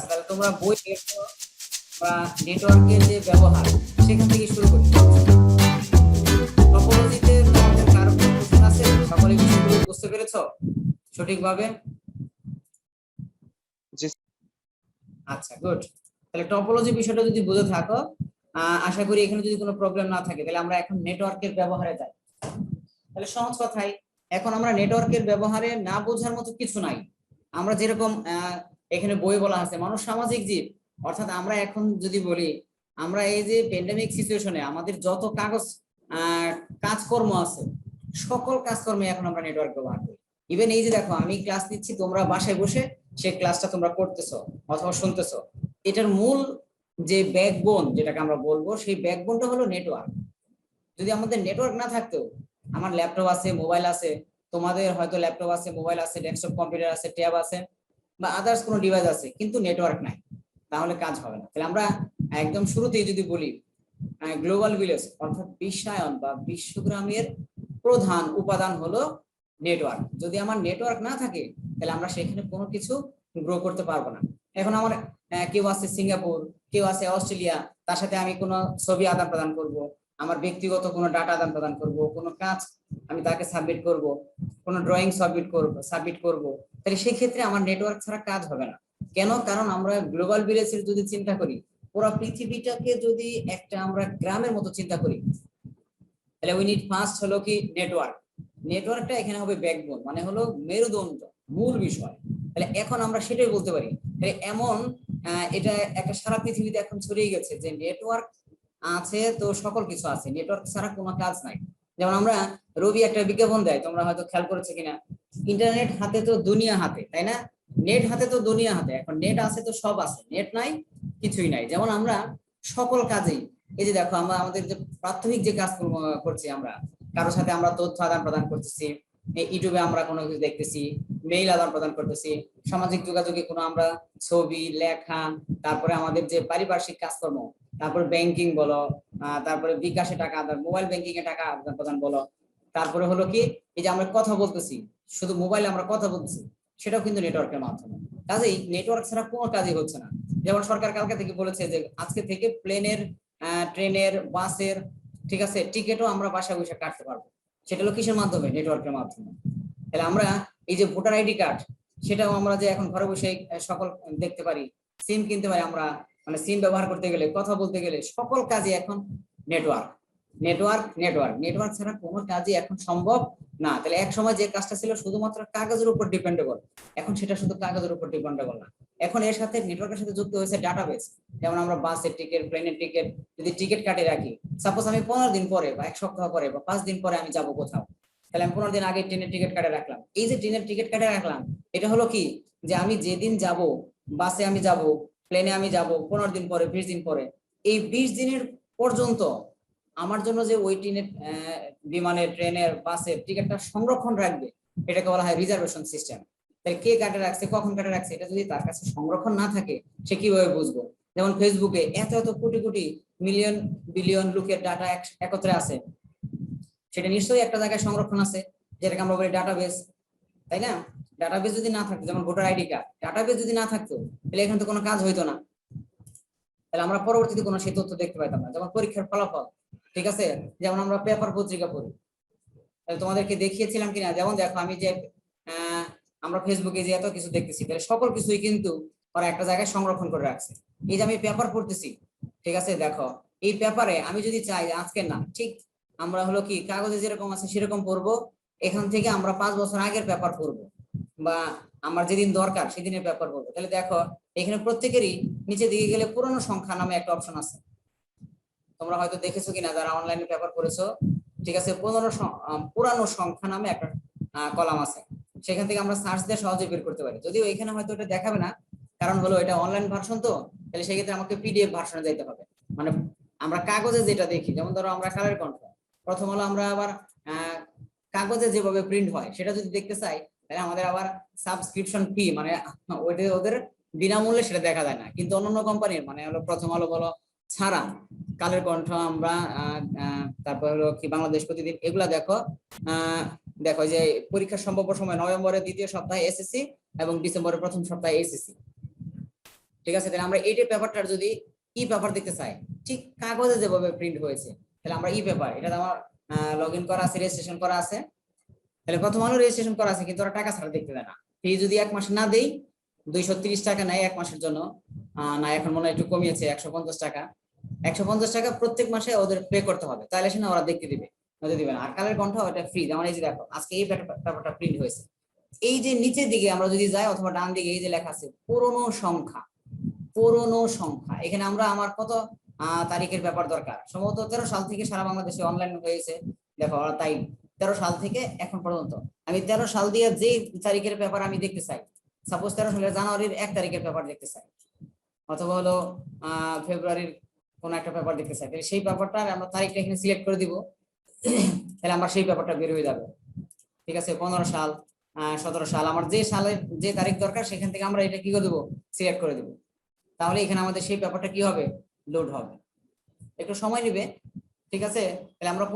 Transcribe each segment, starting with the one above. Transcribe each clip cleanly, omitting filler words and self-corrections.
তাহলে তোমরা বই বা নেটওয়ার্কের যে ব্যবহার সেখান থেকে শুরু করি। টপোলজিতে তোমাদের কারো কোনো প্রশ্ন আছে? সকলে বিষয়গুলো বুঝতে পেরেছো সঠিকভাবে? জি। আচ্ছা, গুড। তাহলে টপোলজি বিষয়টা যদি বুঝে থাকো, আশা করি এখানে যদি কোনো প্রবলেম না থাকে, তাহলে আমরা এখন নেটওয়ার্কের ব্যবহারে যাই। তাহলে সহজ কথাই, এখন আমরা নেটওয়ার্কের ব্যবহারে না বোঝার মতো কিছু নাই। আমরা যেরকম এখানে বই বলা আছে মানুষ সামাজিক জীব, অর্থাৎ আমরা এখন যদি বলি আমরা এই যে প্যান্ডেমিক সিচুয়েশনে আমাদের যত কাজকর্ম আছে সকল কাজকর্মে এখন আমরা নেটওয়ার্ক ব্যবহার করি। ইভেন এই যে দেখো আমি ক্লাস নিচ্ছি, তোমরা বাসায় বসে সেই ক্লাসটা তোমরা করতেছো অথবা শুনতেছো, এটার মূল যে ব্যাকবোন যেটাকে আমরা বলবো সেই ব্যাকবোনটা হলো নেটওয়ার্ক। যদি আমাদের নেটওয়ার্ক না থাকতো, আমার ল্যাপটপ আছে, মোবাইল আছে, তোমাদের হয়তো ল্যাপটপ আছে, মোবাইল আছে, ডেস্কটপ কম্পিউটার আছে, ট্যাব আছে বা আদার্স কোনো ডিভাইস আছে, কিন্তু নেটওয়ার্ক নাই, তাহলে কাজ হবে না। তাহলে আমরা একদম শুরুতেই যদি বলি গ্লোবাল ভিলেজ অর্থাৎ বিশ্বায়ন বা বিশ্বগ্রামের প্রধান উপাদান হলো নেটওয়ার্ক। যদি আমার নেটওয়ার্ক না থাকে তাহলে আমরা সেখানে কোনো কিছু গ্রো করতে পারবো না। এখন আমার কেউ আছে সিঙ্গাপুর, কেউ আছে অস্ট্রেলিয়া, তার সাথে আমি কোনো ছবি আদান প্রদান করব, আমার ব্যক্তিগত কোনো ডাটা আদান প্রদান করব, কোনো কাজ আমি তাকে সাবমিট করব, কোনো ড্রয়িং সাবমিট করব, তাহলে সেই ক্ষেত্রে আমার নেটওয়ার্ক ছাড়া কাজ হবে না। কেন? কারণ আমরা গ্লোবাল ভিলেজের যদি চিন্তা করি, পুরো পৃথিবীটাকে যদি একটা আমরা গ্রামের মতো চিন্তা করি, তাহলে উই নিড ফার্স্ট হলো কি নেটওয়ার্ক। নেটওয়ার্কটা এখানে হবে ব্যাকবোন, মানে হলো মেরুদণ্ড, মূল বিষয়। তাহলে এখন আমরা সেটাই বলতে পারি। তাহলে এমন এটা একটা সারা পৃথিবীতে এখন ছড়িয়ে গেছে যে নেটওয়ার্ক আছে তো সকল কিছু আছে, নেটওয়ার্ক ছাড়া কোনো কাজ নাই। যেমন আমরা রবি একটা বিজ্ঞাপন দেয়, তোমরা হয়তো খেয়াল করেছো কিনা, ইন্টারনেট হাতে তো দুনিয়া হাতে, তাই না? নেট হাতে তো দুনিয়া হাতে। এখন নেট আছে তো সব আছে, নেট নাই কিছুই নাই। যেমন আমরা সকল কাজেই, এই যে দেখো আমরা আমাদের যে প্রাথমিক যে কাজ করছি, আমরা কারোর সাথে আমরা তথ্য আদান প্রদান করতেছি, ইউটিউবে আমরা কোনো কিছু দেখতেছি, মেইল আদান প্রদান করতেছি, সামাজিক যোগাযোগে কোনো আমরা ছবি লেখা, তারপরে আমাদের যে পারিপার্শ্বিক কাজকর্ম, তারপরে ব্যাংকিং বলো, তারপরে বিকাশে টাকা আদান, মোবাইল ব্যাংকিং এ টাকা আদান প্রদান বলো, তারপরে হলো কি এই যে আমরা কথা বলতেছি, শুধু মোবাইলে আমরা কথা বলতেছি, সেটাও কিন্তু নেটওয়ার্কের মাধ্যমে। কাজেই নেটওয়ার্ক ছাড়া কোনো কাজই হচ্ছে না। যেমন সরকার কালকে থেকে বলেছে যে আজকে থেকে প্লেনের, ট্রেনের, বাসের, ঠিক আছে, টিকিটও আমরা বাসায় বসে কাটতে পারবো। সেটা হলো কিসের মাধ্যমে? নেটওয়ার্কের মাধ্যমে। তাহলে আমরা এই যে ভোটার আইডি কার্ড, সেটাও আমরা যে এখন ঘরে বসে সকল দেখতে পারি, সিম কিনতে পারি আমরা, মানে সিম ব্যবহার করতে গেলে, কথা বলতে গেলে, সকল কাজে এখন নেটওয়ার্ক নেটওয়ার্ক নেটওয়ার্ক নেটওয়ার্ক ছাড়া কোনো কাজই এখন সম্ভব না। তাহলে এক সময় যে কাজটা ছিল শুধুমাত্র কাগজের উপর ডিপেন্ডেবল, এখন সেটা শুধু কাগজের উপর ডিপেন্ডেবল না, এখন এর সাথে নেটওয়ার্কের সাথে যুক্ত হয়েছে ডাটাবেস। যেমন আমরা বাসের টিকিট, প্লেনের টিকিট যদি টিকিট কাটে রাখি, সাপোজ আমি 15 দিন পরে বা 1 সপ্তাহ পরে বা 5 দিন পরে আমি যাব কোথাও, তাহলে আমি 15 দিন আগে ট্রেনের টিকিট কাটে রাখলাম। এই যে ট্রেনের টিকিট কাটে রাখলাম, এটা হলো কি যে আমি যেদিন যাব, বাসে আমি যাব, প্লেনে আমি যাব 15 দিন পরে, 20 দিন পরে, এই 20 দিনের পর্যন্ত আমার জন্য যে ওই ট্রেনের, বিমানের, ট্রেনের, বাসের টিকিটটা সংরক্ষণ রাখবে, এটাকে বলা হয় রিজার্ভেশন সিস্টেম। তাই কে কাটে রাখছে, কখন কাটে রাখছে, এটা যদি তার কাছে সংরক্ষণ না থাকে, সে কিভাবে বুঝবো? যেমন ফেসবুকে এত এত কোটি কোটি মিলিয়ন বিলিয়ন লোকের ডাটা একত্রে আছে, সেটা নিশ্চয়ই একটা জায়গায় সংরক্ষণ আছে, যেটাকে আমরা বলি ডাটাবেস, তাই না? ডাটাবেস যদি না থাকতো, যেমন ভোটার আইডি কার্ড, ডাটাবেস যদি না থাকতো তাহলে এখানে তো কোনো কাজ হইতো না, তাহলে আমরা পরবর্তীতে কোনো সেই তথ্য দেখতে পাইতাম না। যেমন পরীক্ষার ফলাফল, ঠিক আছে, যেমন আমরা পেপার পত্রিকা পড়ি, তাহলে তোমাদেরকে দেখিয়েছিলাম কিনা, যেমন দেখো আমি যে আমরা ফেসবুকে যে এত কিছু দেখতেছি, তাহলে সকল কিছুই কিন্তু ওরা একটা জায়গায় সংরক্ষণ করে রাখছে। এই যে আমি পেপার পড়তেছি, ঠিক আছে, দেখো এই পেপারে আমি যদি চাই আজকে না, ঠিক আমরা হলো কি কাগজে যেরকম আছে সেরকম পড়বো, এখান থেকে আমরা 5 বছর আগের পেপার পড়বো বা আমার যেদিন দরকার সেদিনের পেপার পড়বো। তাহলে দেখো এখানে প্রত্যেকেরই নিচে দিকে গেলে পুরনো সংখ্যা নামে একটা অপশন আছে, তোমরা হয়তো দেখেছো কিনা যারা অনলাইনে পেপার পড়েছো, ঠিক আছে, পুরানো সংখ্যা নামে একটা কলাম আছে, সেখান থেকে আমরা সার্চ দিয়ে সহজে বের করতে পারি। যদিও এখানে হয়তো এটা দেখাবে না, কারণ হলো এটা অনলাইন ভার্সন, তো তাহলে সেক্ষেত্রে আমাকে পিডিএফ ভার্সনে যাইতে হবে। মানে আমরা কাগজে যেটা দেখি, যেমন ধরো আমরা কালের কণ্ঠ, প্রথম হলো আমরা আবার কাগজে যেভাবে প্রিন্ট হয় সেটা যদি দেখতে চাই, তাহলে আমাদের আবার সাবস্ক্রিপশন ফি, মানে ওইটা ওদের বিনামূল্যে সেটা দেখা যায় না। কিন্তু অন্যান্য কোম্পানির, মানে হলো প্রথম আলো বলো ছাড়া, কালের কণ্ঠ আমরা, তারপর হলো কি বাংলাদেশ প্রতিদিন, এগুলা দেখো, দেখো যে পরীক্ষার সম্ভাব্য সময় নভেম্বরের দ্বিতীয় সপ্তাহে এসএসসি এবং ডিসেম্বরের প্রথম সপ্তাহে এসএসসি, ঠিক আছে, তাহলে আমরা এইটা পেপারটার যদি ই পেপার দেখতে চাই, ঠিক কাগজে যেভাবে প্রিন্ট হয়েছে, তাহলে আমরা ই পেপার, এটা আমার লগ ইন করা আছে, রেজিস্ট্রেশন করা আছে, তাহলে প্রথম আলো রেজিস্ট্রেশন করা আছে, কিন্তু ওরা টাকা ছাড়া দেখতে দেয় না। ফি যদি 1 মাস না দেই, 230 টাকা নেয় 1 মাসের জন্য, না এখন মনে হয় একটু কমিয়েছে, 150 টাকা, 150 টাকা প্রত্যেক মাসে ওদের পে করতে হবে, তাহলে সে না ওরা দেখতে দিবে, ওদের দিবে না। আর কালের কণ্ঠ ওটা ফ্রি, যেমন এই যে দেখো আজকে এই পেপারটা প্রিন্ট হয়েছে, এই যে নিচের দিকে আমরা যদি যাই অথবা ডান দিকে এই যে লেখা আছে পুরনো সংখ্যা, পুরনো সংখ্যা, এখানে আমরা আমার কত তারিখের ব্যাপার দরকার, সম্ভবত 13 সাল থেকে সারা বাংলাদেশে অনলাইন হয়েছে, দেখো তাই 13 সাল থেকে এখন পর্যন্ত আমি 13 সাল দিয়ে যে তারিখের ব্যাপার আমি দেখতে চাই, সাপোজ 13 সালের জানুয়ারির 1 তারিখের ব্যাপার দেখতে চাই, অথবা হলো ফেব্রুয়ারির কোন একটা পেপার দেখতে চাই, তাহলে সেই পেপারটা আমরা তারিখটা এখানে সিলেক্ট করে দিব, তাহলে আমার সেই পেপারটা বের হয়ে যাবে। ঠিক আছে, 15 সাল, 17 সাল, আমার যে সালের যে তারিখ দরকার সেখান থেকে আমরা এটা কি করে দেবো, সিলেক্ট করে দেবো, তাহলে এখানে আমাদের সেই পেপারটা কি হবে, লোড হবে, একটু সময় নেবে। ঠিক আছে, তাহলে আমরা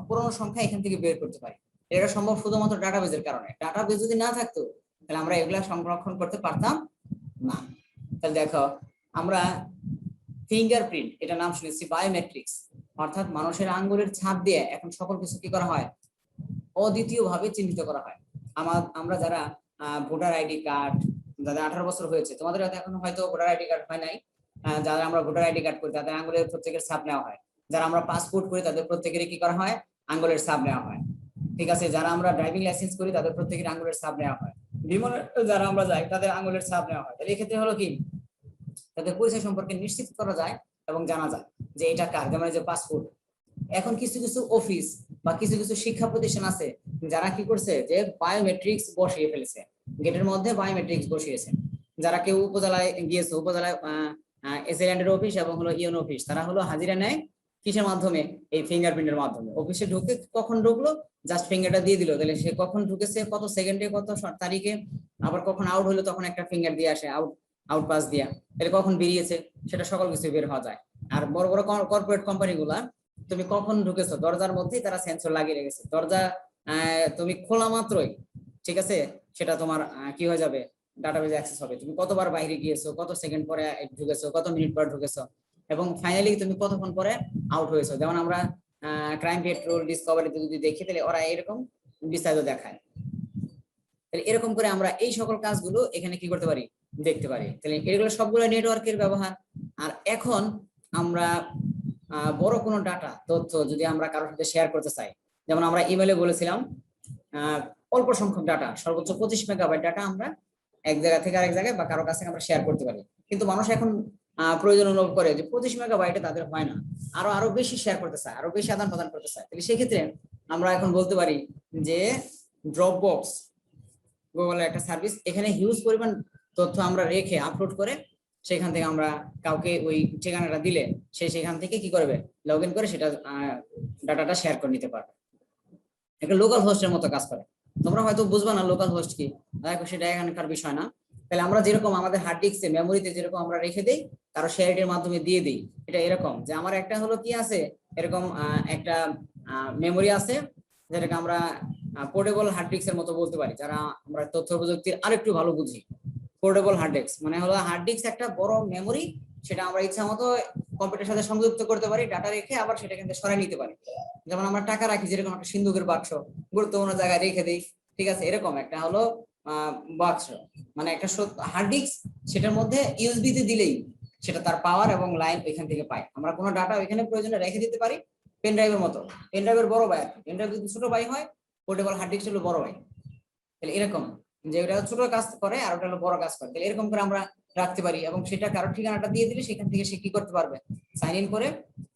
পুরনো সংখ্যা এখান থেকে বের করতে পারি, এটা সম্ভব শুধুমাত্র ডাটাবেজের কারণে, ডাটাবেজ যদি না থাকতো তাহলে আমরা এগুলা সংরক্ষণ করতে পারতাম না। তাহলে দেখো আমরা ফিঙ্গারপ্রিন্ট, এটা নাম শুনেছি, বায়োমেট্রিক্স, অর্থাৎ মানুষের আঙ্গুলের ছাপ দিয়ে এখন সকল কিছু কি করা হয়, অদ্বিতীয় ভাবে চিহ্নিত করা হয়। আমরা যারা ভোটার আইডি কার্ড, যাদের 18 বছর হয়েছে, তোমাদের হয়তো এখন হয়তো ভোটার আইডি কার্ড হয় নাই, যারা আমরা ভোটার আইডি কার্ড করি তাদের আঙ্গুলের প্রত্যেকের ছাপ নেওয়া হয়, যারা আমরা পাসপোর্ট করি তাদের প্রত্যেকেরই কি করা হয়, আঙ্গুলের ছাপ নেওয়া হয়। ঠিক আছে, যারা আমরা ড্রাইভিং লাইসেন্স করি তাদের প্রত্যেকের আঙ্গুলের ছাপ নেওয়া হয়, বিমানে যারা আমরা যাই তাদের আঙ্গুলের ছাপ নেওয়া হয়। তাহলে এক্ষেত্রে হলো কি, তাদের পরিচয় সম্পর্কে নিশ্চিত করা যায় এবং জানা যায় যে এটা কার, যেমন যে পাসপোর্ট। এখন কিছু কিছু অফিস বা কিছু কিছু শিক্ষা প্রতিষ্ঠান আছে যারা কি করছে, যে বায়োমেট্রিক্স বসিয়ে ফেলেছে, গেটের মধ্যে বায়োমেট্রিক্স বসিয়েছে। যারা কেউ উপজেলায় গিয়েছে, উপজেলায় এসিডেন্টের অফিস এবং হলো ইউনো অফিস, তারা হলো হাজিরা নেয় কিসের মাধ্যমে, এই ফিঙ্গারপ্রিন্টের মাধ্যমে। অফিসে ঢুকে কখন ঢুকলো, জাস্ট ফিঙ্গারটা দিয়ে দিল, তাহলে সে কখন ঢুকেছে, কত সেকেন্ডে, কত তারিখে, আবার কখন আউট হলো তখন একটা ফিঙ্গার দিয়ে আসে, আউট আউট পাস দিয়া, তাহলে কখন বেরিয়েছে সেটা সকল কিছু বের হওয়া যায়। আর বড় বড় কর্পোরেট কোম্পানি গুলা, তুমি কখন ঢুকেছো দরজার মধ্যেই তারা সেন্সর লাগিয়ে রেখেছে, দরজা তুমি খোলা মাত্রই, ঠিক আছে, সেটা তোমার কি হয়ে যাবে, ডাটাবেজে অ্যাক্সেস হবে, তুমি কতবার বাইরে গিয়েছো, কত সেকেন্ড পরে ঢুকেছো, কত মিনিট পরে ঢুকেছো, এবং ফাইনালি তুমি কতক্ষণ পরে আউট হয়েছো। যেমন আমরা ক্রাইম পেট্রোল, ডিসকভারিতে যদি দেখি, তাহলে ওরা এরকম বিস্তারিত দেখায়। তাহলে এরকম করে আমরা এই সকল কাজগুলো এখানে কি করতে পারি, দেখতে পারি। তাহলে এগুলো সবগুলো নেটওয়ার্কের ব্যবহার। আর এখন আমরা বড় কোনো ডাটা তথ্য যদি আমরা কারোর সাথে শেয়ার করতে চাই, যেমন আমরা ইমেলে বলেছিলাম অল্প সংখ্যক ডাটা, সর্বোচ্চ 25 মেগাবাইট ডাটা আমরা এক জায়গা থেকে আরেক জায়গায় বা কারো কাছে আমরা শেয়ার করতে পারি। কিন্তু মানুষ এখন প্রয়োজন অনুভব করে যে 25 মেগাবাইটে তাদের হয় না, আরো আরো বেশি শেয়ার করতে চায়, আরো বেশি আদান প্রদান করতে চায়। তাহলে সেক্ষেত্রে আমরা এখন বলতে পারি যে ড্রপবক্স, গুগলের একটা সার্ভিস, এখানে হিউজ পরিমাণ তথ্য আমরা রেখে আপলোড করে সেখান থেকে আমরা কাউকে ওই ঠিকানাটা দিলে সে সেখান থেকে কি করবে, লগ ইন করে সেটা ডাটাটা শেয়ার করে নিতে পারবে। একটা লোকাল হোস্টের মতো কাজ করে। তোমরা হয়তো বুঝবা না লোকাল হোস্ট কি, দেখো সেটা এখানকার বিষয় না। তাহলে আমরা যেরকম আমাদের হার্ড ডিস্কে, মেমোরিতে যেরকম আমরা রেখে দেই, কারো শেয়ারের মাধ্যমে দিয়ে দিই, এটা এরকম যে আমার একটা হলো কি আছে, এরকম একটা মেমোরি আছে, যেটাকে আমরা পোর্টেবল হার্ড ডিস্কের মতো বলতে পারি, যারা আমরা তথ্য প্রযুক্তির আরেকটু ভালো বুঝি। পোর্টেবল হার্ড ডিস্ক মানে হলো হার্ড ডিস্ক একটা বড় মেমোরি, সেটা আমরা ইচ্ছা মতো কম্পিউটারের সাথে সংযুক্ত করতে পারি, ডাটা রেখে আবার সেটা কিন্তু সরাই নিতে পারি। যেমন আমরা টাকা রাখি, যেরকম একটা সিন্ধুকের বাক্স গুরুত্বপূর্ণ জায়গায় রেখে দিই, ঠিক আছে, এরকম একটা হলো বাক্স, মানে একটা হার্ড ডিস্ক, সেটার মধ্যে ইউএসবি তে দিলেই সেটা তার পাওয়ার এবং লাইন ওইখান থেকে পাই। আমরা কোনো ডাটা ওইখানে প্রয়োজনে রেখে দিতে পারি, পেন ড্রাইভের মতো। পেন ড্রাইভের বড় ভাই, পেন ড্রাইভ যদি ছোট ভাই হয়, পোর্টেবল হার্ড ডিস্ক হলো বড় ভাই। তাহলে এরকম যে ওটা ছোট কাজ করে আর ওটা হলো বড় কাজ করে, তাহলে এরকম করে আমরা রাখতে পারি, এবং সেটা কারোর ঠিকানাটা দিয়ে দিলে সেখান থেকে সে কি করতে পারবে, সাইন ইন করে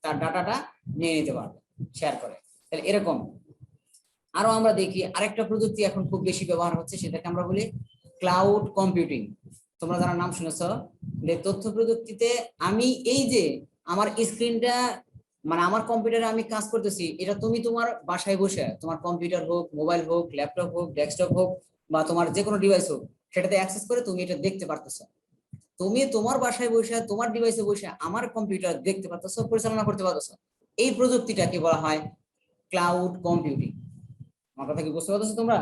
তার ডাটাটা নিয়ে নিতে পারবে শেয়ার করে। তাহলে এরকম আরো আমরা দেখি আরেকটা প্রযুক্তি এখন খুব বেশি ব্যবহার হচ্ছে, সেটাকে আমরা বলি ক্লাউড কম্পিউটিং। তোমরা যারা নাম শুনেছ, যে তথ্য প্রযুক্তিতে আমি এই যে আমার স্ক্রিনটা, মানে আমার কম্পিউটারে আমি কাজ করতেছি, এটা তুমি তোমার বাসায় বসে, তোমার কম্পিউটার হোক, মোবাইল হোক, ল্যাপটপ হোক, ডেস্কটপ হোক, বা তোমার যে কোনো ডিভাইস হোক, সেটাতে অ্যাক্সেস করে তুমি এটা দেখতে পারতেছো। তুমি তোমার বাসায় বসে, তোমার ডিভাইসে বসে আমার কম্পিউটার দেখতে পারতেছো, পরিচালনা করতে পারতেছো। এই প্রযুক্তিটাকে বলা হয় ক্লাউড কম্পিউটিং। আমার কথা কি বুঝতে পারছো তোমরা?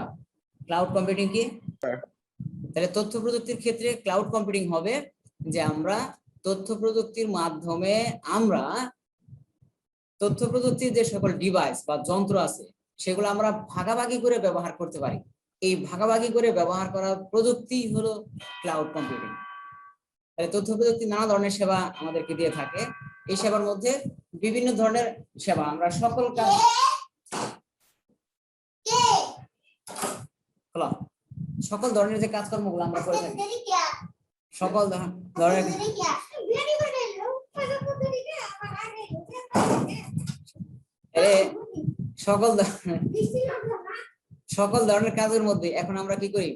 ক্লাউড কম্পিউটিং কি? তাহলে তথ্য প্রযুক্তির ক্ষেত্রে ক্লাউড কম্পিউটিং হবে যে আমরা তথ্য প্রযুক্তির মাধ্যমে আমরা তথ্য প্রযুক্তির যে সকল ডিভাইস বা যন্ত্র আছে সেগুলো আমরা ভাগাভাগি করে ব্যবহার করতে পারি। এই ভাগাভাগি করে ব্যবহার করা প্রযুক্তি হলো ক্লাউড কম্পিউটিং। তাহলে তথ্য প্রযুক্তি নানা ধরনের সেবা আমাদেরকে দিয়ে থাকে। এই সেবার মধ্যে বিভিন্ন ধরনের সেবা আমরা সকল কাজ সকল ধরনের যে কাজকর্মগুলো আমরা করে থাকি, সকল ধরনের সকল ধরনের কাজের মধ্যে এখন আমরা কি করি,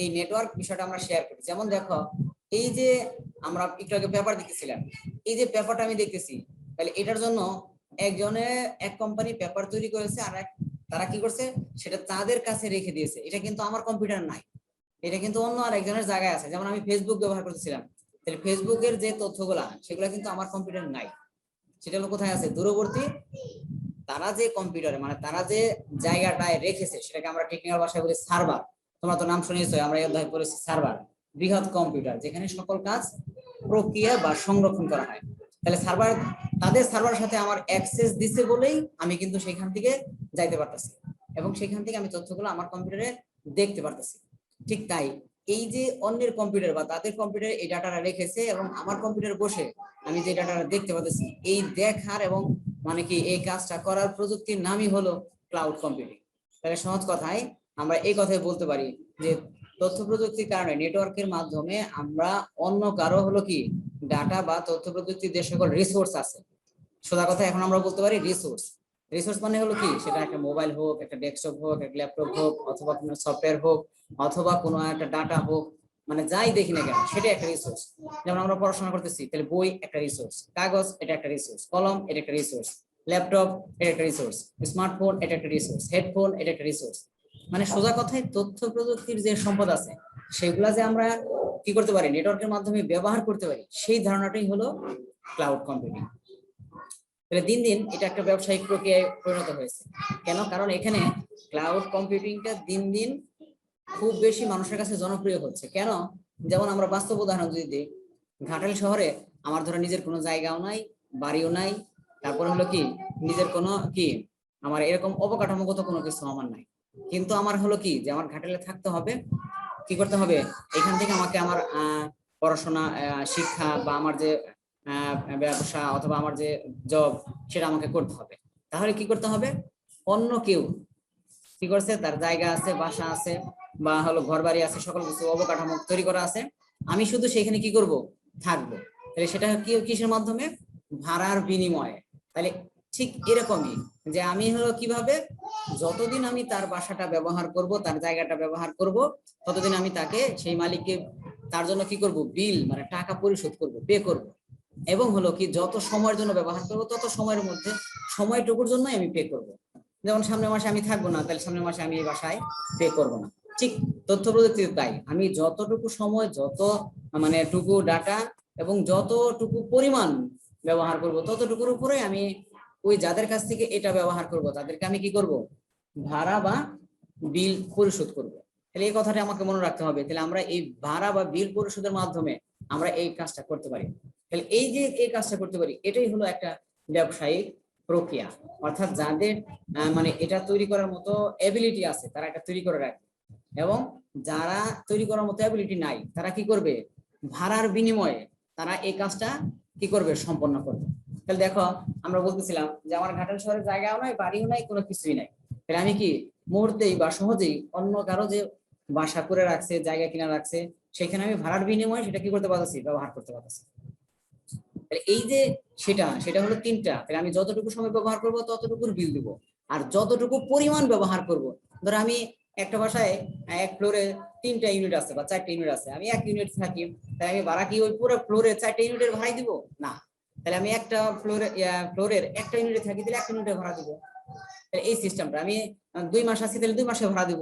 এই নেটওয়ার্ক বিষয়টা আমরা শেয়ার করি। যেমন দেখো, এই যে আমরা একটু আগে পেপার দেখতেছিলাম, এই যে পেপারটা আমি দেখতেছি, তাহলে এটার জন্য এক কোম্পানি পেপার তৈরি করেছে, আর তারা কি করছে সেটা তাদের কাছে রেখে দিয়েছে। এটা কিন্তু আমার কম্পিউটার নাই, এটা কিন্তু অন্য আরেকজনের জায়গায় আছে। যেমন আমি ফেসবুক ব্যবহার করতেছিলাম, তাহলে ফেসবুকের যে তথ্যগুলা সেগুলো কিন্তু আমার কম্পিউটার নাই, সেটা হলো কোথায় আছে, দূরবর্তী। তারা যে কম্পিউটারে মানে তারা যে জায়গাটায় রেখেছে সেটাকে আমরা টেকনিক্যাল ভাষায় বলি সার্ভার। তোমরা তো নাম শুনেছো, আমরা এই অধ্যায়ে পড়েছি সার্ভার, বৃহৎ কম্পিউটার যেখানে সকল কাজ প্রক্রিয়া বা সংরক্ষণ করা হয়। তাহলে সার্ভার, তাদের সার্ভারের সাথে আমার অ্যাক্সেস দিছে বলেই আমি কিন্তু সেখান থেকে যাইতে পারতেছি এবং সেখান থেকে আমি তথ্যগুলো আমার কম্পিউটারে দেখতে পারতেছি। ঠিক তাই এই যে অন্যের কম্পিউটার বা তাদের কম্পিউটারে এই ডাটাটা রেখেছে এবং আমার কম্পিউটারে বসে আমি যে ডাটাটা দেখতে পাচ্ছি, এই দেখার এবং মানে কি এই কাজটা করার প্রযুক্তির নামই হলো ক্লাউড কম্পিউটিং। তাহলে সহজ কথায় আমরা এই কথাই বলতে পারি যে তথ্য প্রযুক্তির কারণে নেটওয়ার্কের মাধ্যমে আমরা অন্য কারো হলো কি ডাটা বা তথ্য প্রযুক্তির যে সকল রিসোর্স আছে, সোজা কথা এখন আমরা বলতে পারি রিসোর্স। রিসোর্স মানে হলো কি, সেটা একটা মোবাইল হোক, একটা ডেস্কটপ হোক, একটা ল্যাপটপ হোক, অথবা কোনো সফটওয়্যার হোক, অথবা কোনো একটা ডাটা হোক, মানে যাই দেখি না কেন সেটা একটা রিসোর্স। যেমন আমরা পড়াশোনা করতেছি, তাহলে বই একটা রিসোর্স, কাগজ এটা একটা রিসোর্স, কলম এটা একটা রিসোর্স, ল্যাপটপ এটা একটা রিসোর্স, স্মার্টফোন এটা একটা রিসোর্স, হেডফোন এটা একটা রিসোর্স। মানে সোজা কথায় তথ্য প্রযুক্তির যে সম্পদ আছে সেগুলা যে আমরা কি করতে পারি, নেটওয়ার্কের মাধ্যমে ব্যবহার করতে পারি, সেই ধারণাটাই হলো ক্লাউড কম্পিউটিং। তাহলে দিন দিন এটা একটা ব্যবসায়িক প্রক্রিয়ায় পরিণত হয়েছে। কেন? কারণ এখানে ক্লাউড কম্পিউটিংটা দিন দিন খুব বেশি মানুষের কাছে জনপ্রিয় হচ্ছে। কেন? যেমন আমরা বাস্তব উদাহরণ যদি দিই, ঘাটাল শহরে আমার ধরো নিজের কোনো জায়গাও নাই, বাড়িও নাই, তারপর হলো কি নিজের কোনো কি আমার এরকম অবকাঠামোগত কোনো কিছু আমার নাই, কিন্তু আমার হলো কি যে আমার ঘাটালে থাকতে হবে, কি করতে হবে, এখান থেকে আমাকে আমার পড়াশোনা, শিক্ষা বা আমার যে ব্যবসা অথবা আমার যে জব সেটা আমাকে করতে হবে। তাহলে কি করতে হবে, অন্য কেউ কি করছে, তার জায়গা আছে, বাসা আছে, বা হলো ঘর বাড়ি আছে, সকল কিছু অবকাঠামো তৈরি করা আছে, আমি শুধু সেখানে কি করব, থাকবো। তাহলে সেটা কি কিসের মাধ্যমে, ভাড়ার বিনিময়ে। তাহলে ঠিক এরকমই যে আমি হলো কিভাবে, যতদিন আমি তার বাসাটা ব্যবহার করব, তার জায়গাটা ব্যবহার করব, ততদিন আমি তাকে সেই মালিককে তার জন্য কি করব, বিল মানে টাকা পরিশোধ করব, পে করব। এবং হলো কি যত সময়ের জন্য ব্যবহার করব তত সময়ের মধ্যে সময়টুকুর জন্য আমি পে করব। যেমন সামনের মাসে আমি থাকবো না, তাহলে সামনের মাসে আমি এই বাসায় পে করব না। ঠিক তথ্য প্রযুক্তি তাই, আমি যতটুকু সময়, যত মানে টুকু ডাটা এবং যতটুকু পরিমাণ ব্যবহার করব, ততটুকুর উপরে আমি ওই যাদের কাছ থেকে এটা ব্যবহার করব তাদেরকে আমি কি করব, ভাড়া বা বিল পরিশোধ করব। তাহলে এই কথাটা আমাকে মনে রাখতে হবে। তাহলে আমরা এই ভাড়া বা বিল পরিশোধের মাধ্যমে আমরা এই কাজটা করতে পারি। তাহলে এই যে এই কাজটা করতে পারি, এটাই হলো একটা ব্যবসায়িক প্রক্রিয়া। অর্থাৎ যাদের মানে এটা তৈরি করার মতো এবিলিটি আছে তারা এটা তৈরি করে রাখবে, এবং যারা তৈরি করার মতো এবিলিটি নাই তারা কি করবে, ভাড়ার বিনিময়ে তারা এই কাজটা কি করবে, সম্পন্ন করবে। তাহলে দেখো, আমরা বলতেছিলাম যে আমার ঘাটাল শহরের জায়গাও নাই, বাড়িও নাই, কোনো কিছুই নাই, তাহলে আমি কি মুহূর্তেই বা সহজেই অন্য কারো যে বাসা করে রাখছে, জায়গা কিনা রাখছে, সেখানে আমি ভাড়ার বিনিময়ে সেটা কি করতে পারছি, ব্যবহার করতে পারছি। এই যে সেটা সেটা হলো তিনটা। তাহলে আমি যতটুকু সময় ব্যবহার করব ততটুকুর বিল দিব, আর যতটুকু পরিমাণ ব্যবহার করব, ধর আমি একটা বাসায় এক ফ্লোরে 3টা ইউনিট আছে বা 4টা ইউনিট আছে, আমি 1 ইউনিট থাকি, তাই আমি ভাড়া কি ওই পুরো ফ্লোরে 4টা ইউনিটের ভাড়াই দিব না। তাহলে আমি একটা ফ্লোরের একটা ইউনিটে থাকি, তাহলে 1 ইউনিটের ভাড়া দিব। তাহলে এই সিস্টেমটা আমি 2 মাস আছি, তাহলে 2 মাসে ভাড়া দিব।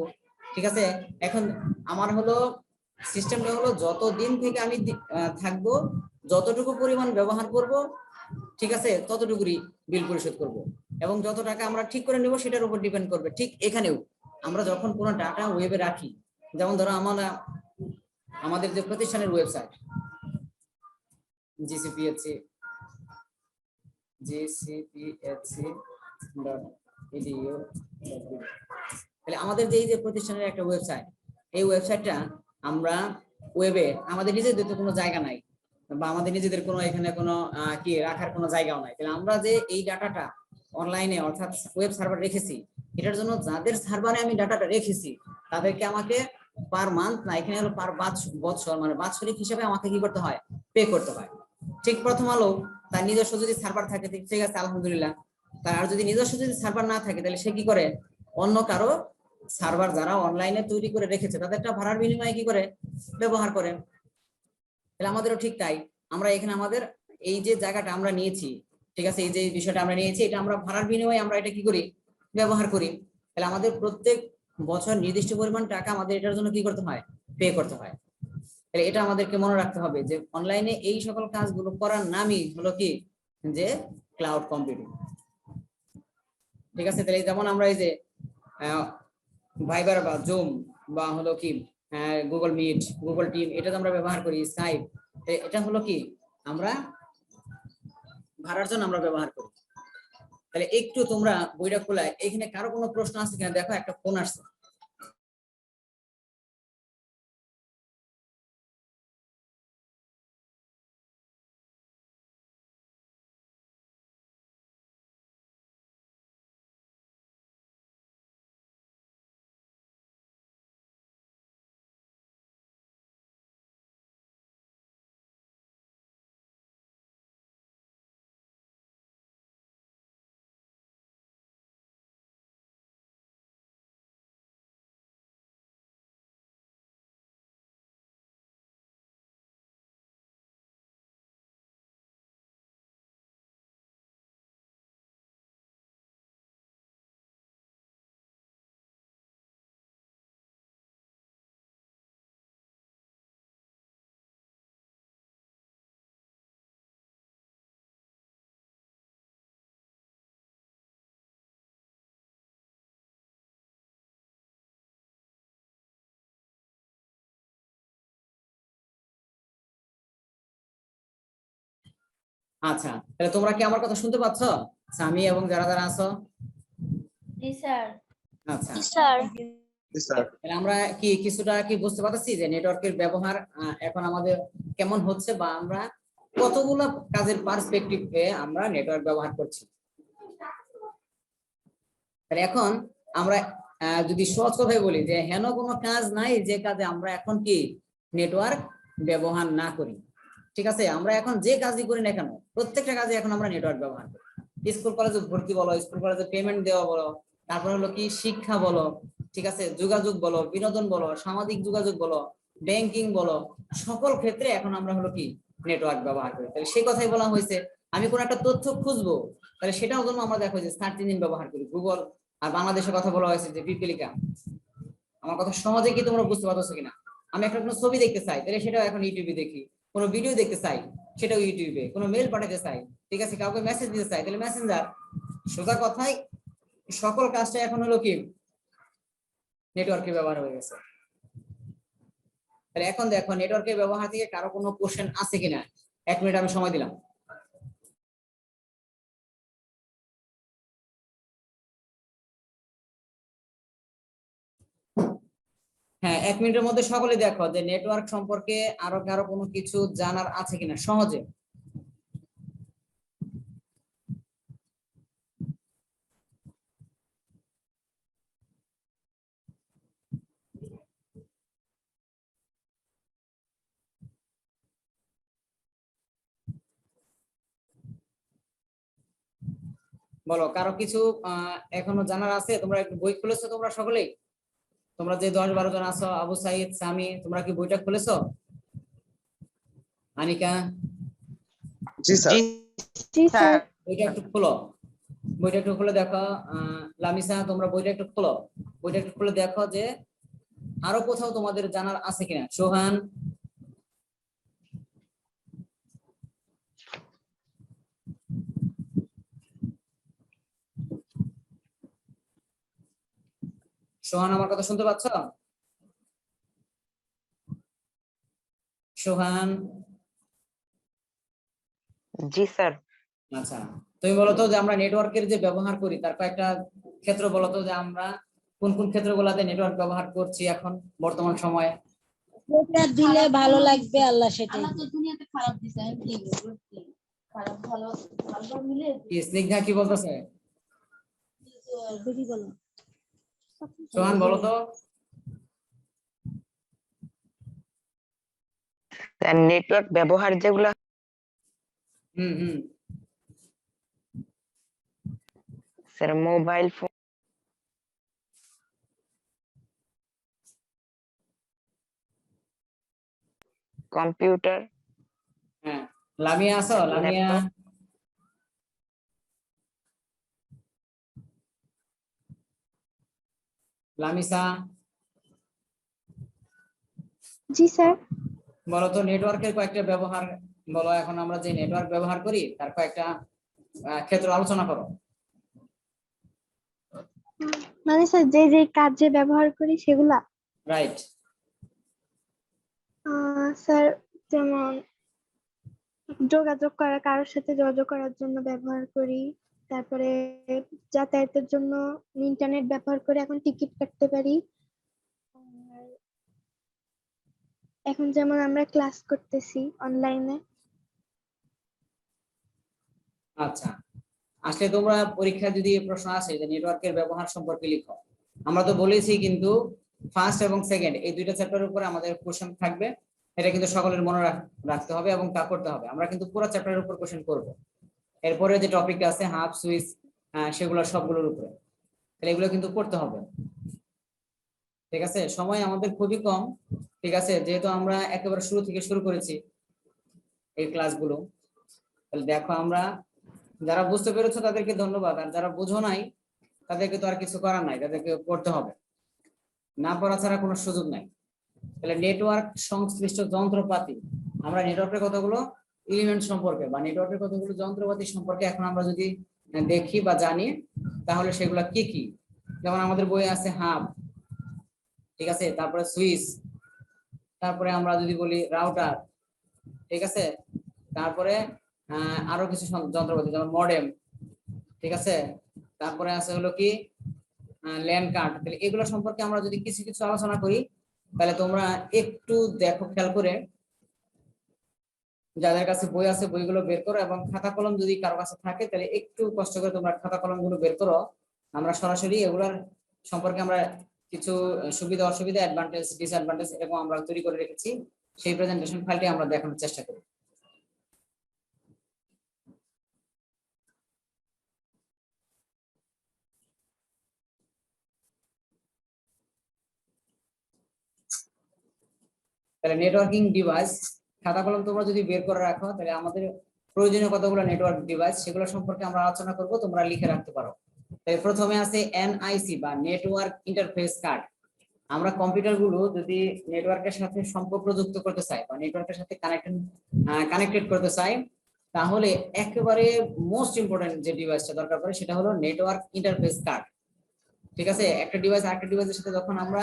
ঠিক আছে, এখন আমার হলো সিস্টেমটা হলো যতদিন থেকে আমি থাকবো, যতটুকু পরিমাণ ব্যবহার করব, ঠিক আছে, ততটুকুই বিল পরিশোধ করব, এবং যত টাকা আমরা ঠিক করে নেব সেটার উপর ডিপেন্ড করবে। ঠিক এখানেও আমরা যখন কোনো ডাটা ওয়েবে রাখি, যেমন ধরো আমাদের যে প্রতিষ্ঠানের ওয়েবসাইট, জিসিপিএসসি gcphc.edu। তাহলে আমাদের যে এই যে প্রতিষ্ঠানের একটা ওয়েবসাইট, এই ওয়েবসাইটটা আমরা ওয়েবে আমাদের নিজেদের তো কোনো জায়গা নাই, বা আমাদের নিজেদের কোনো এখানে কোনো কি রাখার কোনো জায়গাও নাই। তাহলে আমরা যে এই ডাটাটা অনলাইনে অর্থাৎ ওয়েব সার্ভার রেখেছি, এটার জন্য যাদের সার্ভারে আমি ডাটাটা রেখেছি তাদেরকে আমাকে পার মান্থ না, এখানে হলো পার বছর, মানে বাৎসরিক হিসাবে আমাকে কি করতে হয়, পে করতে হয়। ঠিক প্রথম আলো তার নিজস্ব যদি সার্ভার থাকে ঠিক আছে, আলহামদুলিল্লাহ। তার যদি নিজস্ব যদি সার্ভার না থাকে তাহলে সে কি করে, অন্য কারো সার্ভার যারা অনলাইনে তৈরি করে রেখেছে তাদেরটা ভাড়ার বিনিময়ে কি করে, ব্যবহার করে। তাহলে আমাদেরও ঠিক তাই, আমরা এখানে আমাদের এই যে জায়গাটা আমরা নিয়েছি, ঠিক আছে, এই যে বিষয়টা আমরা নিয়েছি, এটা আমরা ভাড়ার বিনিময়ে আমরা এটা কি করি, ব্যবহার করি। তাহলে আমাদের প্রত্যেক বছর নির্দিষ্ট পরিমাণ টাকা আমাদের এটার জন্য কি করতে হয়, পে করতে হয়। তাহলে এটা আমাদেরকে মনে রাখতে হবে যে অনলাইনে এই সকল কাজগুলো করার নামই হলো কি, যে ক্লাউড কম্পিউটিং। ঠিক আছে, তাহলে যেমন আমরা এই যে ভাইবার বা জুম বা হলো কি গুগল মিট, গুগল টিম, এটা তো আমরা ব্যবহার করি, স্কাইপ, এটা হলো কি আমরা ভাড়ার জন্য আমরা ব্যবহার করি। তাহলে একটু তোমরা বইটা খোলায়, এখানে কারো কোনো প্রশ্ন আছে কিনা দেখো, একটা ফোন আসছে। আচ্ছা, তাহলে তোমরা কি আমার কথা শুনতে পাচ্ছ, সামি এবং যারা যারা আছো? জি স্যার। আচ্ছা স্যার। তাহলে আমরা কি কিছুটা কি বুঝতে পারছি যে নেটওয়ার্কের ব্যবহার এখন আমাদের কেমন হচ্ছে, বা আমরা কতগুলো কাজের পার্সপেক্টিভে আমরা নেটওয়ার্ক ব্যবহার করছি। তাহলে এখন আমরা যদি সহজ কথায় বলি যে হেন কোনো কাজ নাই যে কাজে আমরা এখন কি নেটওয়ার্ক ব্যবহার না করি। ঠিক আছে, আমরা এখন যে কাজই করি না কেন প্রত্যেকটা কাজে এখন আমরা নেটওয়ার্ক ব্যবহার করি। স্কুল কলেজে ভর্তি বলো, স্কুল কলেজে পেমেন্ট দেওয়া বলো, তারপর হলো কি শিক্ষা বলো, ঠিক আছে, যোগাযোগ বলো, বিনোদন বলো, সামাজিক যোগাযোগ বলো, ব্যাংকিং বলো, সকল ক্ষেত্রে এখন আমরা হলো কি নেটওয়ার্ক ব্যবহার করি। তাহলে সেই কথাই বলা হয়েছে, আমি কোন একটা তথ্য খুঁজবো তাহলে সেটাও জন্য আমরা দেখো যে সার্চ ইঞ্জিন ব্যবহার করি, গুগল। আর বাংলাদেশের কথা বলা হয়েছে যে পিপিলিকা। আমার কথা সহজে কি তোমরা বুঝতে পারছো কিনা? আমি একটা কোনো ছবি দেখতে চাই তাহলে সেটাও এখন ইউটিউবে দেখি, কোনো ভিডিও দেখতে চাই সেটাও ইউটিউবে, কোনো মেল পাঠাতে চাই, ঠিক আছে, কাউকে মেসেজ দিতে চাই তাহলে মেসেঞ্জার। সোজা কথাই সকল কাজটা এখন হলো কি নেটওয়ার্কের ব্যবহার হয়ে গেছে। তাহলে এখন দেখো নেটওয়ার্কের ব্যবহার থেকে কারো কোনো কোশ্চেন আছে কিনা, 1 মিনিট আমি সময় দিলাম। হ্যাঁ, 1 মিনিটের মধ্যে সকলে দেখো যে নেটওয়ার্ক সম্পর্কে আরো কারো কোনো কিছু জানার আছে কিনা সহজে। বলো কারো কিছু এখনো জানার আছে? তোমরা একটু বই খুলেছো তোমরা সকলেই? তোমরা যে 10-12 জন আছো, আবু সাইদ, সামি, তোমরা কি বইটা খুলেছো? আনিকা? জি স্যার। জি স্যার। বইটা একটু খোলো, বইটা একটু খুলে দেখো। লামিসা তোমরা বইটা একটু খোলো, বইটা একটু খুলে দেখো যে আরো কোথাও তোমাদের জানার আছে কিনা। সোহান? সোহান আমার কথা শুনতে পাচ্ছ? সোহান? জি স্যার। আচ্ছা, তুমি বলো তো যে আমরা নেটওয়ার্কের যে ব্যবহার করি তার কয়েকটা ক্ষেত্র বলো তো, যে আমরা কোন কোন ক্ষেত্রগুলোতে নেটওয়ার্ক ব্যবহার করছি এখন বর্তমান সময়ে। যেটা দিলে ভালো লাগবে আল্লাহ সেটাই। আল্লাহ তো দুনিয়াতে খারাপ দিছে, আমি কি বলবো? খারাপ ভালো ভালো মিলে কি স্নিগ্ধা কি বলতেছে? দেখি বলো। সোহান বলো তো। নেটওয়ার্ক ব্যবহার যেগুলো হুম হুম। স্যার, মোবাইল ফোন, কম্পিউটার, হ্যাঁ, লামিয়া আছো? লামিয়া, ল্যাপটপ। লামিসা জি স্যার। বলো তো নেটওয়ার্কের কয়েকটা ব্যবহার বলো। এখন আমরা যে নেটওয়ার্ক ব্যবহার করি তার কয়েকটা ক্ষেত্র আলোচনা করো। মানে স্যার যে যে কাজে ব্যবহার করি সেগুলা। রাইট। স্যার যেমন যোগাযোগ করা, কারোর সাথে যোগাযোগ করার জন্য ব্যবহার করি। তারপরে যাতায়াতের জন্য ইন্টারনেট ব্যবহার করে এখন টিকিট কাটতে পারি। আর এখন যেমন আমরা ক্লাস করতেছি অনলাইনে। আচ্ছা, আসলে তোমরা পরীক্ষা যদি প্রশ্ন আসে যে নেটওয়ার্কের ব্যবহার সম্পর্কে লিখো, আমরা তো বলেছি কিন্তু ফার্স্ট এবং সেকেন্ড এই দুইটা চ্যাপ্টারের উপরে আমাদের কোশ্চেন থাকবে। এটা কিন্তু সকলের মনে রাখতে হবে এবং তা করতে হবে। আমরা কিন্তু পুরো চ্যাপ্টারের উপর কোশ্চেন করব। এরপরে যে টপিক আছে হাফ সুইচ, সেগুলো সবগুলোর উপরে, তাহলে এগুলো কিন্তু করতে হবে। ঠিক আছে, সময় আমাদের খুবই কম। ঠিক আছে, যেহেতু আমরা একেবারে শুরু থেকে শুরু করেছি এই ক্লাসগুলো, তাহলে দেখো আমরা যারা বুঝতে পেরেছো তাদেরকে ধন্যবাদ, আর যারা বুঝো নাই তাদেরকে তো আর কিছু করার নাই, তাদেরকে পড়তে হবে। না পড়া ছাড়া কোনো সুযোগ নাই। তাহলে নেটওয়ার্ক সংশ্লিষ্ট যন্ত্রপাতি, আমরা নেটওয়ার্কের কতগুলো এলিমেন্ট সম্পর্কে বা নেটওয়ার্কের কতগুলো যন্ত্রপাতি সম্পর্কে এখন আমরা যদি দেখি বা জানি, তাহলে সেগুলো কি কি। যেমন আমাদের বইয়ে আছে হাব, ঠিক আছে, তারপরে সুইচ, তারপরে আমরা যদি বলি রাউটার, ঠিক আছে, তারপরে আরো কিছু যন্ত্রপাতি যেমন মডেম, ঠিক আছে, তারপরে আছে হলো কি ল্যান্ড কার্ড। তাহলে এগুলো সম্পর্কে আমরা যদি কিছু কিছু আলোচনা করি, তাহলে তোমরা একটু দেখো, খেয়াল করে, যাদের কাছে বই আছে বইগুলো বের করো, এবং খাতা কলম যদি কারো কাছে থাকে তাহলে একটু কষ্ট করে তোমরা খাতা কলম গুলো বের করো। আমরা সরাসরি এগুলোর সম্পর্কে আমরা কিছু সুবিধা অসুবিধা, অ্যাডভান্টেজ ডিসঅ্যাডভান্টেজ এরকম আমরা তৈরি করে রেখেছি। সেই প্রেজেন্টেশন ফাইলটি আমরা দেখানোর চেষ্টা করি। তাহলে নেটওয়ার্কিং ডিভাইস, খাতা কলম তোমরা যদি বের করে রাখো, তাহলে আমাদের প্রয়োজনীয় কতগুলো নেটওয়ার্ক ডিভাইস সেগুলো সম্পর্কে আমরা আলোচনা করব, তোমরা লিখে রাখতে পারো। তাহলে প্রথমে আছে এনআইসি বা নেটওয়ার্ক ইন্টারফেস কার্ড। আমরা কম্পিউটার গুলো যদি নেটওয়ার্কের সাথে সম্পর্কযুক্ত করতে চাই বা নেটওয়ার্কের সাথে কানেক্টেড করতে চাই, তাহলে একেবারে মোস্ট ইম্পর্টেন্ট যে ডিভাইসটা দরকার পড়ে সেটা হলো নেটওয়ার্ক ইন্টারফেস কার্ড। ঠিক আছে, একটা ডিভাইস আরেকটা ডিভাইসের সাথে যখন আমরা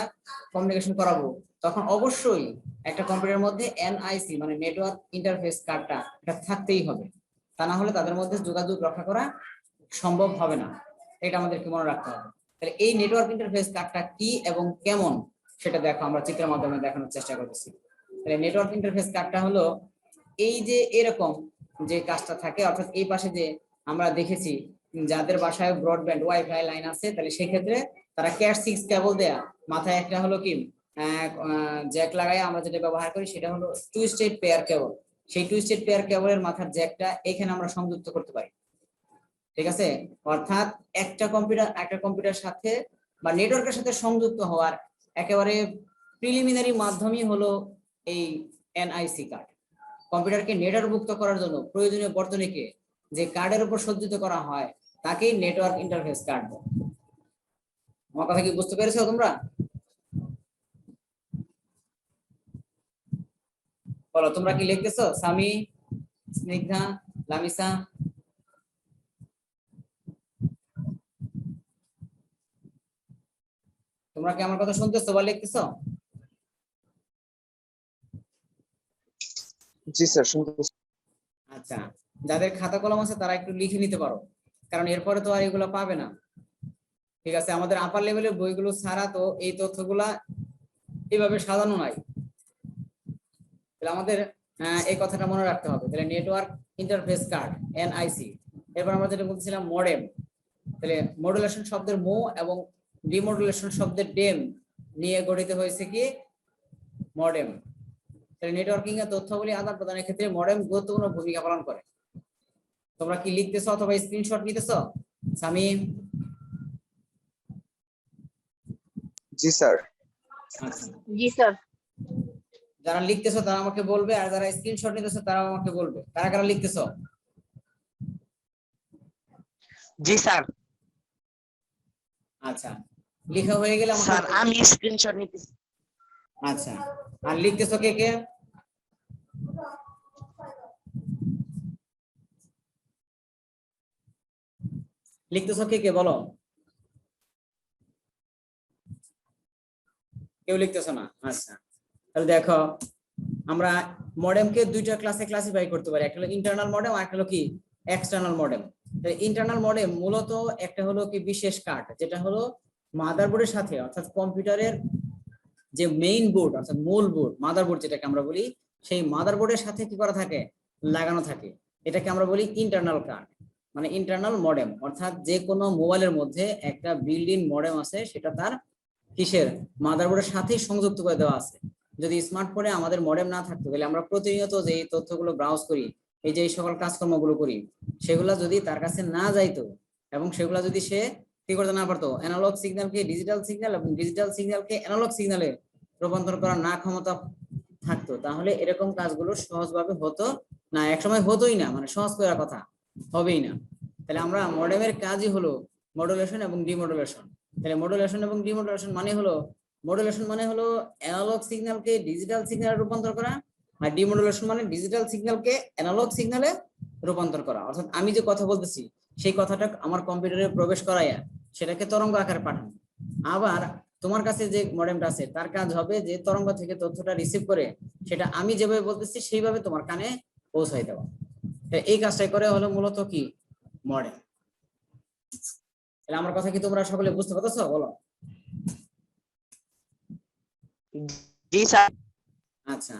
কমিউনিকেশন করাবো, তখন অবশ্যই একটা কম্পিউটারের মধ্যে এনআইসি মানে নেটওয়ার্ক ইন্টারফেস কার্ডটা এটা থাকতেই হবে। তা না হলে তাদের মধ্যে যোগাযোগ রক্ষা করা সম্ভব হবে না। এটা আমাদেরকে মনে রাখতে হবে। তাহলে এই নেটওয়ার্ক ইন্টারফেস কার্ডটা কি এবং কেমন সেটা দেখো, আমরা চিত্রের মাধ্যমে দেখানোর চেষ্টা করতেছি। তাহলে নেটওয়ার্ক ইন্টারফেস কার্ডটা হলো এই যে এরকম যে কাজটা থাকে, অর্থাৎ এই পাশে যে আমরা দেখেছি যাদের বাসায় ব্রডব্যান্ড ওয়াইফাই লাইন আছে, তাহলে সেক্ষেত্রে তারা ক্যাট 6 কেবল দেয়া, মাথায় একটা হলো কি জ্যাক লাগাই আমরা যেটা ব্যবহার করি সেটা হলো টুইস্টেড পেয়ার কেবল। সেই টুইস্টেড পেয়ার কেবলের মাথার জ্যাকটা এখানে আমরা সংযুক্ত করতে পারি। ঠিক আছে, অর্থাৎ একটা কম্পিউটার সাথে বা নেটওয়ার্কের সাথে সংযুক্ত হওয়ার একেবারে প্রিলিমিনারি মাধ্যমই হলো এই এনআইসি কার্ড। কম্পিউটারকে নেটওয়ার্কভুক্ত করার জন্য প্রয়োজনীয় বর্তনীকে যে কার্ডের উপর সজ্জিত করা হয় তাকেই নেটওয়ার্ক ইন্টারফেস কার্ড বলে। আমার কথা কি বুঝতে পেরেছো তোমরা? বলো, তোমরা কি লিখতেছো? সামি, স্নিগ্ধা, লামিসা, তোমরা কি আমার কথা শুনতেছো বা লিখতেছো? জি স্যার, শুনতেছি। আচ্ছা, যাদের খাতা কলম আছে তারা একটু লিখে নিতে পারো, কারণ এরপরে তো আর এগুলো পাবে না। ঠিক আছে, আমাদের আপার লেভেলের বইগুলো ছাড়া তো এই তথ্যগুলা এইভাবে সাজানো নাই। তাহলে আমাদের এই কথাটা মনে রাখতে হবে। তাহলে নেটওয়ার্ক ইন্টারফেস কার্ড, এনআইসি। এরপর আমরা যেটা বলছিলাম মডেম। তাহলে মডুলেশন শব্দের মো এবং ডিমডুলেশন শব্দের ডেম নিয়ে গঠিত হয়েছে কি মডেম। তাহলে নেটওয়ার্কিং এর তথ্যাবলী আদান প্রদানের ক্ষেত্রে মডেম গুরুত্বপূর্ণ ভূমিকা পালন করে। তোমরা কি লিখতেছো অথবা স্ক্রিনশট নিতেছো? সামিম? জি স্যার। আচ্ছা, জি স্যার। যারা লিখতেছো তারা আমাকে বলবে, আর যারা স্ক্রিনশট নিতেছো তারা আমাকে বলবে কারা কারা লিখতেছো। জি স্যার। আচ্ছা, লেখা হয়ে গেলে আমাকে স্যার আমি স্ক্রিনশট নিতেছি। আচ্ছা, আর লিখতেছো কে কে? লিখতেছো কে কে বলো? কেউ লিখতেছো না? আচ্ছা, তাহলে দেখো আমরা মডেমকে দুইটা ক্লাসে ক্লাসিফাই করতে পারি, একটা হলো ইন্টারনাল মডেম আর একটা হলো কি এক্সটার্নাল মডেম। ইন্টারনাল মডেম মূলত একটা হলো কি বিশেষ কার্ড, যেটা হলো মাদারবোর্ডের সাথে অর্থাৎ কম্পিউটারের যে মেইন বোর্ড অর্থাৎ মূল বোর্ড মাদারবোর্ড যেটাকে আমরা বলি, সেই মাদারবোর্ডের সাথে কি করা থাকে, লাগানো থাকে। এটাকে আমরা বলি ইন্টারনাল কার্ড, মানে ইন্টারনাল মডেম। অর্থাৎ যে কোনো মোবাইলের মধ্যে একটা বিল্ড ইন মডেম আছে, সেটা তার কিসের মাদারবোর্ডের সাথেই সংযুক্ত করে দেওয়া আছে। যদি স্মার্টফোনে আমাদের মডেম না থাকতো তাহলে আমরা প্রতিনিয়ত যে এই তথ্যগুলো ব্রাউজ করি, এই যে এই সকল কাজকর্মগুলো করি, সেগুলা যদি তার কাছে না যাইতো এবং সেগুলা যদি সে কি করতে না পারতো, অ্যানালগ সিগন্যালকে ডিজিটাল সিগন্যাল এবং ডিজিটাল সিগন্যালকে অ্যানালগ সিগন্যালে রূপান্তর করার না ক্ষমতা থাকতো, তাহলে এরকম কাজগুলো সহজভাবে হতো না। একসময় হতোই না, মানে সহজ করার কথা হবেই না। তাহলে আমরা মডেমের কাজই হলো মডুলেশন এবং ডিমডুলেশন। তাহলে মডুলেশন এবং ডিমডুলেশন মানে হলো, মডুলেশন মানে হলো অ্যানালগ সিগন্যালকে ডিজিটাল সিগন্যালে রূপান্তর করা, আর ডিমডুলেশন মানে ডিজিটাল সিগন্যালকে অ্যানালগ সিগন্যালে রূপান্তর করা। অর্থাৎ আমি যে কথা বলতেছি সেই কথাটা আমার কম্পিউটারে প্রবেশ করাইয়া সেটাকে তরঙ্গ আকারে পাঠানো। আবার তোমার কাছে যে মডেমটা আছে তার কাজ হবে যে তরঙ্গ থেকে তথ্যটা রিসিভ করে সেটা আমি যেভাবে বলতেছি সেইভাবে তোমার কানে পৌঁছাই দেওয়া। এই কাজটাই করে হলো মূলত কি মডেম। তাহলে আমার কথা কি তোমরা সকলে বুঝতে পারতেছো বলো? জি স্যার। আচ্ছা,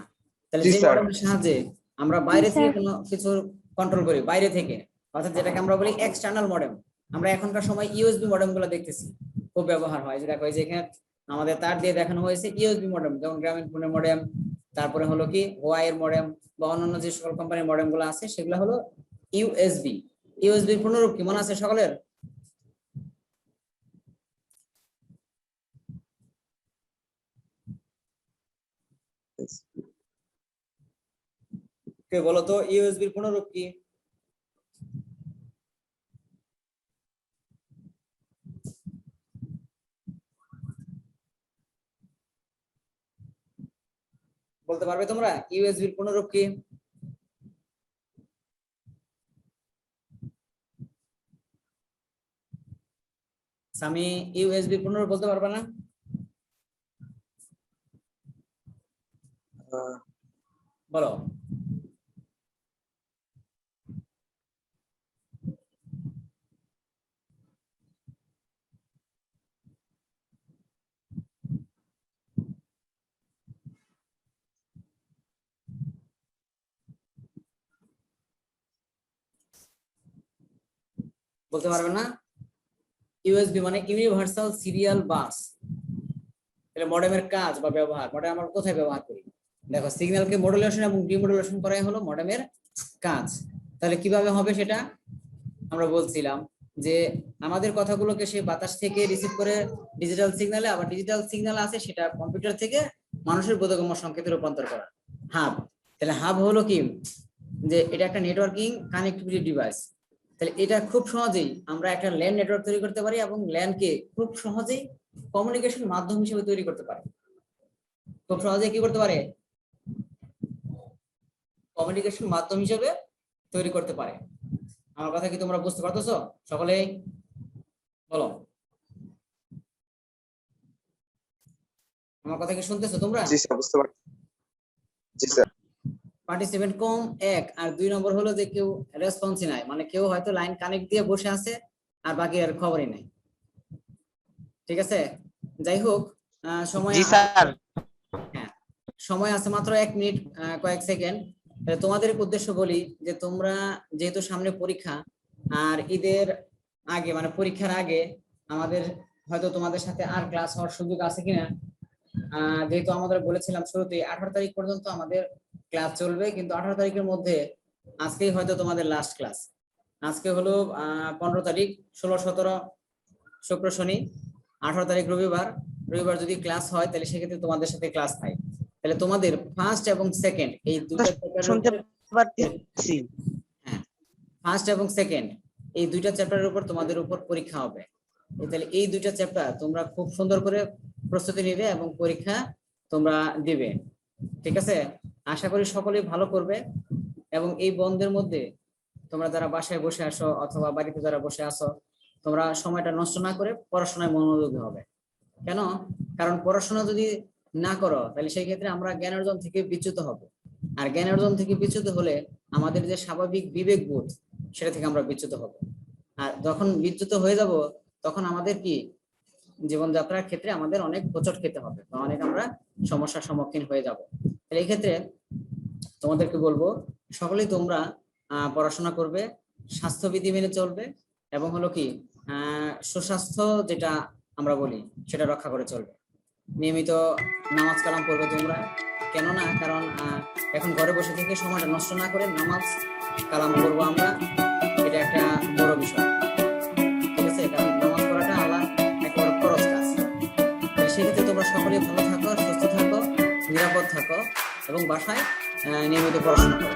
তাহলে জি যে স্যার। মডেমের সাহায্যে আমরা বাইরে থেকে কোনো কিছু কন্ট্রোল করি, বাইরে থেকে, অর্থাৎ যেটাকে আমরা বলি এক্সটার্নাল মডেম। আমরা এখনকার সময় ইউএসবি মডেম গুলো দেখতেছি খুব ব্যবহার হয়। যে দেখো এই যে এখানে আমাদের তার দিয়ে দেখানো হয়েছে ইউএসবি মডেম, যেমন গ্রামীণ ফোনের মডেম, তারপরে হলো কি ওয়াই এর মডেম বা অন্যান্য যে সকল কোম্পানির মডেম গুলো আছে সেগুলো হলো ইউএসবি। ইউএসবির পূর্ণরূপ কি মনে আছে সকলের? কে বলো তো ইউএসবির পূর্ণরূপ কি? বলতে পারবে তোমরা ইউএসবির পূর্ণরূপ কি? সামি ইউএসবি পূর্ণরূপ বলতে পারবে না? বলো। বলতে পারবে না? ইউএসবি মানে ইউনিভার্সাল সিরিয়াল বাস। তাহলে মডেমের কাজ বা ব্যবহার, মডেম আমরা কোথায় ব্যবহার করি? দেখো সিগন্যালকে মডুলেশন এবং ডিমডুলেশন করাই হলো মডেমের কাজ। তাহলে কিভাবে হবে সেটা আমরা বলছিলাম যে আমাদের কথাগুলোকে সে বাতাস থেকে রিসিভ করে ডিজিটাল সিগন্যালে, আবার ডিজিটাল সিগন্যাল আছে সেটা কম্পিউটার থেকে মানুষের বোধগম্য সংকেতে রূপান্তর করা, হাব। তাহলে হাব হলো কি, যে এটা একটা নেটওয়ার্কিং কানেক্টিভিটি ডিভাইস। তাহলে এটা খুব সহজেই আমরা একটা ল্যান নেটওয়ার্ক তৈরি করতে পারি এবং ল্যানকে খুব সহজেই কমিউনিকেশন মাধ্যম হিসেবে তৈরি করতে পারে। খুব সহজেই কি করতে পারে? কমিউনিকেশন মাধ্যম হিসেবে তৈরি করতে পারে। আমার কথা কি তোমরা বুঝতে পারতেছো সকলে? বলো, আমার কথা কি শুনতেছো তোমরা? জি স্যার, বুঝতে পারছি। জি স্যার। পার্টিসিপেন্ট কম 1, আর 2 নম্বর হলো যে কেউ রেসপন্সই নাই, মানে কেউ হয়তো লাইন কানেক্ট দিয়ে বসে আছে আর বাকি আর খবরই নাই। ঠিক আছে, যাই হোক সময় জি স্যার। হ্যাঁ, সময় আছে মাত্র 1 মিনিট কয়েক সেকেন্ড। তোমাদের উদ্দেশ্য বলি যে তোমরা যেহেতু সামনে পরীক্ষা, আর ঈদের আগে মানে পরীক্ষার আগে আমাদের হয়তো তোমাদের সাথে আর ক্লাস হওয়ার সুযোগ আছে কিনা, যেহেতু আমাদের বলেছিলাম শুরুতেই 18 তারিখ পর্যন্ত আমাদের ক্লাস চলবে, কিন্তু 18 তারিখের মধ্যে আজকেই হয়তো তোমাদের লাস্ট ক্লাস। আজকে হলো 15 তারিখ, 16, 17 শুক্র শনি, 18 তারিখ রবিবার। রবিবার যদি ক্লাস হয় তাহলে সেক্ষেত্রে তোমাদের সাথে ক্লাস হয়, তাহলে তোমাদের ফার্স্ট এবং সেকেন্ড এই দুটো শুনতে পাচ্ছি। হ্যাঁ, ফার্স্ট এবং সেকেন্ড এই দুইটা চ্যাপ্টারের উপর তোমাদের উপর পরীক্ষা হবে। তাহলে এই দুইটা চ্যাপ্টার তোমরা খুব সুন্দর করে প্রস্তুতি নিবে এবং পরীক্ষা তোমরা দিবে। ঠিক আছে, আশা করি সকলেই ভালো করবে। এবং এই বন্ধের মধ্যে তোমরা যারা বাসায় বসে আসো অথবা বাড়িতে যারা বসে আসো, তোমরা সময়টা নষ্ট না করে পড়াশোনায় মনোযোগী হবে। কেন? কারণ পড়াশোনা যদি না করো তাহলে সেই ক্ষেত্রে আমরা জ্ঞান অর্জন থেকে বিচ্যুত হব, আর জ্ঞান অর্জন থেকে বিচ্যুত হলে আমাদের যে স্বাভাবিক বিবেক বোধ সেটা থেকে আমরা বিচ্যুত হব। আর যখন বিচ্যুত হয়ে যাব তখন আমাদের কি জীবনযাত্রার ক্ষেত্রে আমাদের অনেক হোঁচট খেতে হবে, অনেক আমরা সমস্যার সম্মুখীন হয়ে যাব। তাহলে এই ক্ষেত্রে তোমাদেরকে বলবো সকলেই তোমরা পড়াশোনা করবে, স্বাস্থ্যবিধি মেনে চলবে, এবং হলো কি সুস্বাস্থ্য যেটা আমরা বলি সেটা রক্ষা করে চলবে। নিয়মিত নামাজ কালাম পড়বে তোমরা, কেননা কারণ এখন ঘরে বসে থেকে সময়টা নষ্ট না করে নামাজ কালাম করবো আমরা, এটা একটা বড় বিষয়। ঠিক আছে, কারণ নামাজ পড়াটা আল্লাহ একেবারে ফরজ কাজ। সেক্ষেত্রে তোমরা সকলে ভালো থাকো, সুস্থ থাকো, নিরাপদ থাকো এবং বাসায় নিয়মিত পড়াশোনা করো।